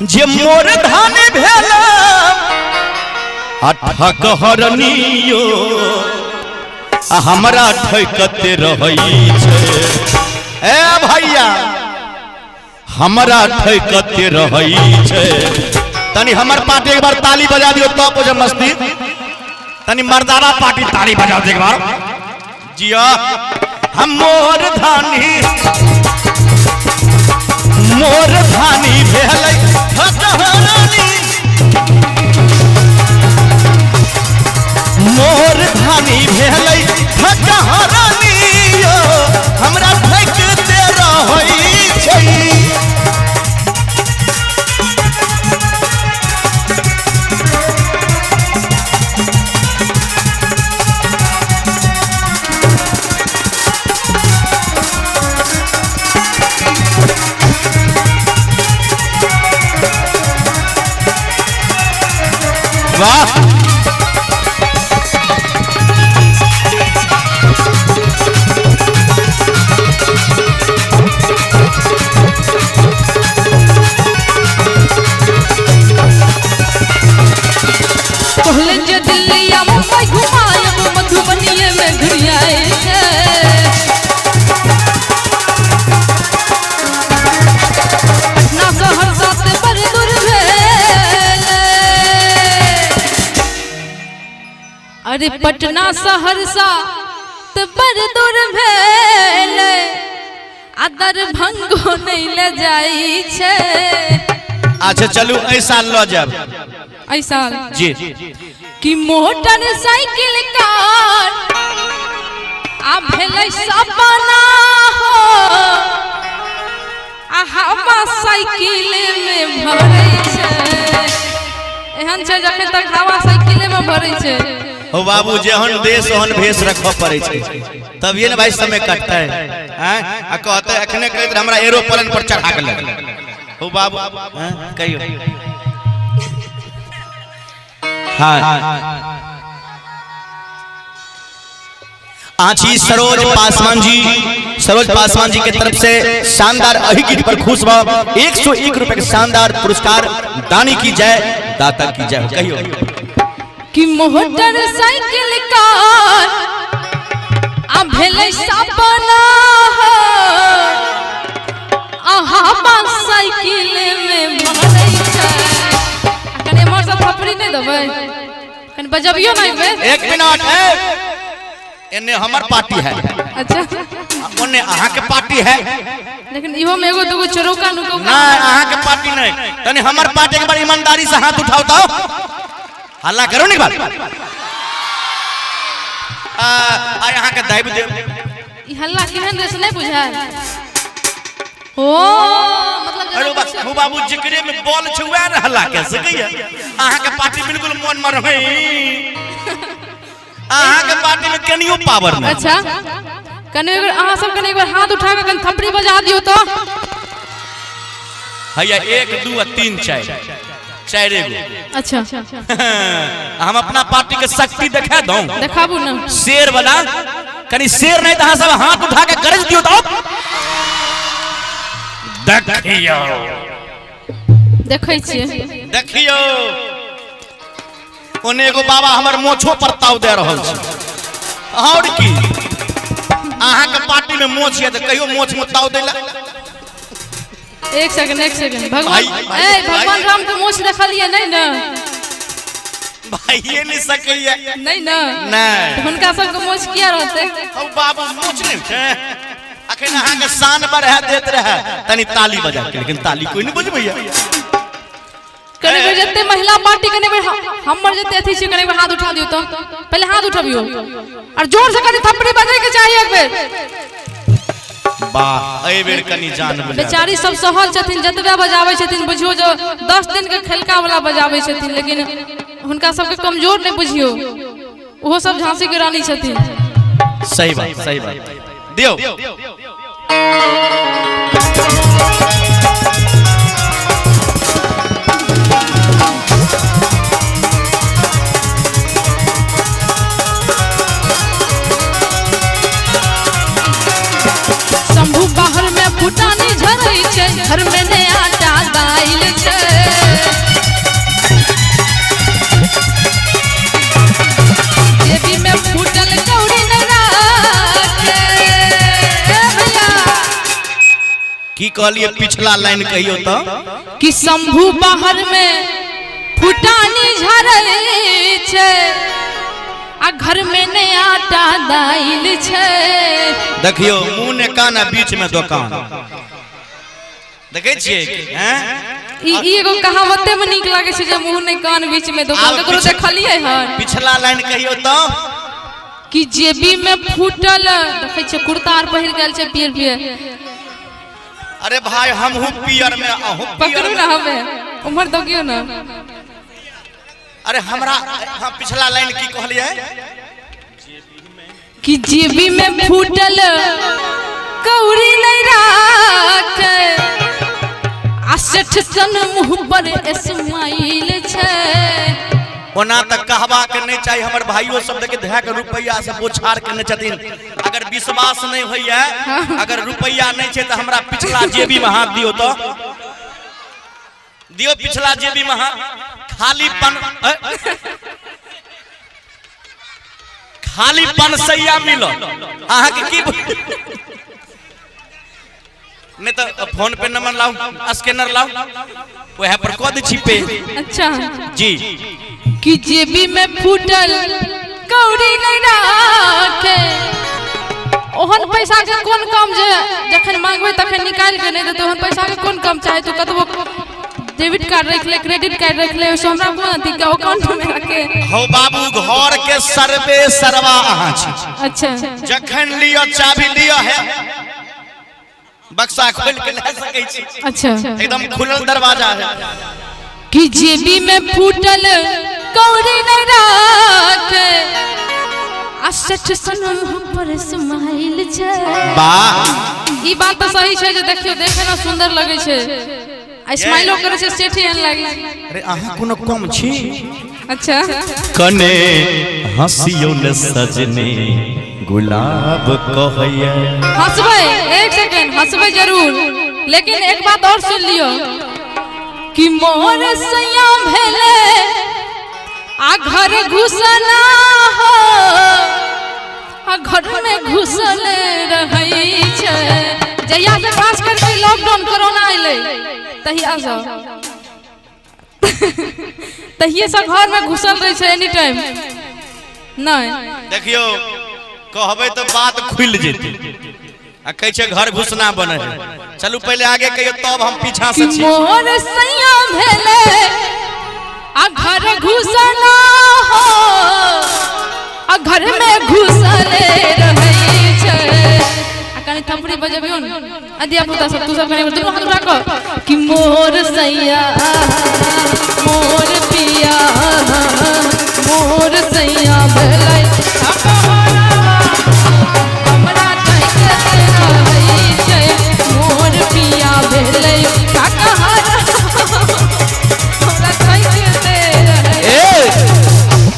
जे मोर धान भेल ठकहरनियो हमरा ठकते रही छे। ए भैया हमरा ठकते रही छे। तनी हमर पार्टी एक बार ताली बजा दियो तो बुझ मस्ती। तनी मर्दाना पार्टी ताली बजा दे एक बार जिया। हम मोर धानी भेलै ठकहरनी मोर धानी भेलै ठकहरनी यो हमरा ठकते रहै छै। वाह कहले जे दिल्लिया मुंबई घुमायब मधुबनिये में घुरियाए छे। पटना सहरसा से बड़ी दूर भेल। अरे पटना सहरसा तो बड़ी दूर भेल आ दरभंगो नहीं ले जाई छे। अच्छा चलू ऐसा लो जब ऐसा जी कि मोटरसाइकिल कार आ भेलै सपना हो आ हवा साइकिल में भरै छै। एहन छै जखन तक हवा साइकिल में भरै छै। हो बाबू जेहन देश ओहन भेष रखो पड़े छै तब ये ना भाई समय कटता है। आ कहते अखने कहते हमरा एरोप्लेन पर चढ़ा के लग हो बाबू कहियो हाँ आची सरोज पासवान जी के तरफ से शानदार अही गीत पर खुश बा 101 रुपए के शानदार पुरस्कार दानी की जय दाता की जय। कहियो कि मोटरसाइकिल कार आ भेलै सपना हो आ हवा साइकिल में भरै छै। कने मोर सब थपड़ी नहीं देबै कने बजबियो नहीं बे। एक मिनट है एने हमर पार्टी है। अच्छा ओने अहाँ के पार्टी है लेकिन इहो में एगो दुगो चरोका नुको ना अहाँ के पार्टी नहीं तने हमर पार्टी के बार ईमानदारी से हाथ उठाओ तो हल्ला करो नहीं बात आ यहाँ के दाइब दे ई हल्ला केहन रे से नहीं बुझाय। ओ मतलब अरे बस हो बाबू जिकरे में बॉल छुआ न हल्ला कैसे कहिए। अहाँ के पार्टी बिल्कुल मन मर गई। अहाँ के पार्टी में कनियो पावर नहीं। अच्छा कने अगर अहाँ सब कने एक बार हाथ उठा के कने थपड़ी बजा दियो तो भैया 1 2 3 4 गो। अच्छा हम अपना पार्टी के शक्ति दिखा दूं देखाबू ना शेर वाला कनी शेर नहीं तो सब हाथ उठा के गरज दियो तो देखियो देखै छियै देखियो ओने एगो बाबा हमर मोछो पर ताव दे रहल छै। और की अहाँ के पार्टी में मोछ है तो कहियो मोछ में ताव देला। एक सेकंड भगवान राम के मोछ देखलिए नहीं ना भाई ये नहीं सकैया नहीं ना नहीं हुनका सब के मोछ किया रहते। ओ बाबू मोछ नहीं छै अखन अहाँ के शान बढ़ा देत रहे तनी ताली बजा के लेकिन ताली कोई नहीं बुझबैया। कने बेर जते महिला पार्टी कने बेर हमर जते अथी छै कने बेर हाथ उठा दियो तो पहले हाथ उठबियो और जोर से कने थप्पड़ी बजाए के चाहिए एक बेर। वाह ए बेर कनी जान बजा बेचारी सब सहल छथिन जतबे बजाबै छथिन बुझियो जो 10 दिन के खेलका वाला बजाबै छथिन लेकिन हुनका सब के कमजोर नहीं बुझियो ओहो सब झांसी के रानी छथिन। सही बात दियो शंभू बाहर में फुटानी झरै छै घर में नया आटा दाइल छै। कहलिए पिछला लाइन कहियो तो कि शंभू बाहर में फुटानी झरले छे आ घर में नया आटा दाइल छे। देखियो मुंह ने कान बीच में दुकान देखे छिए हैं ई एगो कहावते में निक लागे छे जे मुंह ने कान बीच में दुकान ककरो देखलिए हन। पिछला लाइन कहियो तो कि जेबी में फूटल देखे छे कुर्ता आर पहिर गेल छे पियर पियर। अरे भाई हम हूं पियर में अहू पकड़ू ना हमें उमर दो क्यों ना। अरे हमरा हां पिछला लाइन की कहलिए कि जेबी में फूटल कौड़ी नहीं राख आ सेठ सन मुंह पर स्माइल छे। ओना तक कहबा के नहीं चाहिए हमर भाइयों सब देखे धै के रुपया से बोछार के नहीं छथिन। अगर विश्वास नहीं होइए अगर रुपया नहीं छे तो हमरा पिछला जेबी में हाथ दियो तो दियो पिछला जेबी में हाथ खाली पनसैया मिलो अहाँ के की नहीं तो फोन पे नंबर लाओ स्कैनर लाओ वह पर कद छिपे। अच्छा जी कि जेबी में फूटल कौड़ी नहीं राखे ओहन पैसा के कोन काम जे जखन मांगबे तखन निकाल के नहीं देते ओहन पैसा के कोन काम चाहे तो कतबो डेबिट कार्ड रख ले क्रेडिट कार्ड रख ले सो हमरा कोन अथी के अकाउंट में रखे हो बाबू घर के सर्वे सरवा अहाँ छी। अच्छा जखन लियो चाबी लियो है बक्सा खोल के ले सकै छी। अच्छा एकदम खुलल दरवाजा है कि जेबी में फूटल कौड़ी नहीं राखे आ सेठ सन मुंह पर स्माइल छे। वाह ई बात तो सही छे जे देखियो देखे ना सुंदर लगे छे आ स्माइलो करे छे सेठ एहन लागे। अरे अहाँ कोनो कम छी। अच्छा कने हंसियो न सजने गुलाब कहैया। हंसबे एक सेकंड हंसबे जरूर लेकिन एक बात और सुन लियो कि मोर सैया भेले आ घर घुसना हो आ घर में घुसल रहै छे। जहिया से खास करके लॉकडाउन कोरोना आइले तहिया से तहिए से घर में घुसल रहे छे एनी टाइम नहीं। देखियो कहबे तो बात खुल जेती आ कहै छे घर घुसना बने है। चलू पहले आगे कहियो तब हम पीछा से छी। मोर सैया भेले आ घर घुसना हो आ घर में घुसले रहै छे। आ कनी थपड़ी बजबियो न अदिया पुता सब तू सब कनी दुनू हाथ उठा क कि मोर सैया मोर पिया मोर सैया भेलै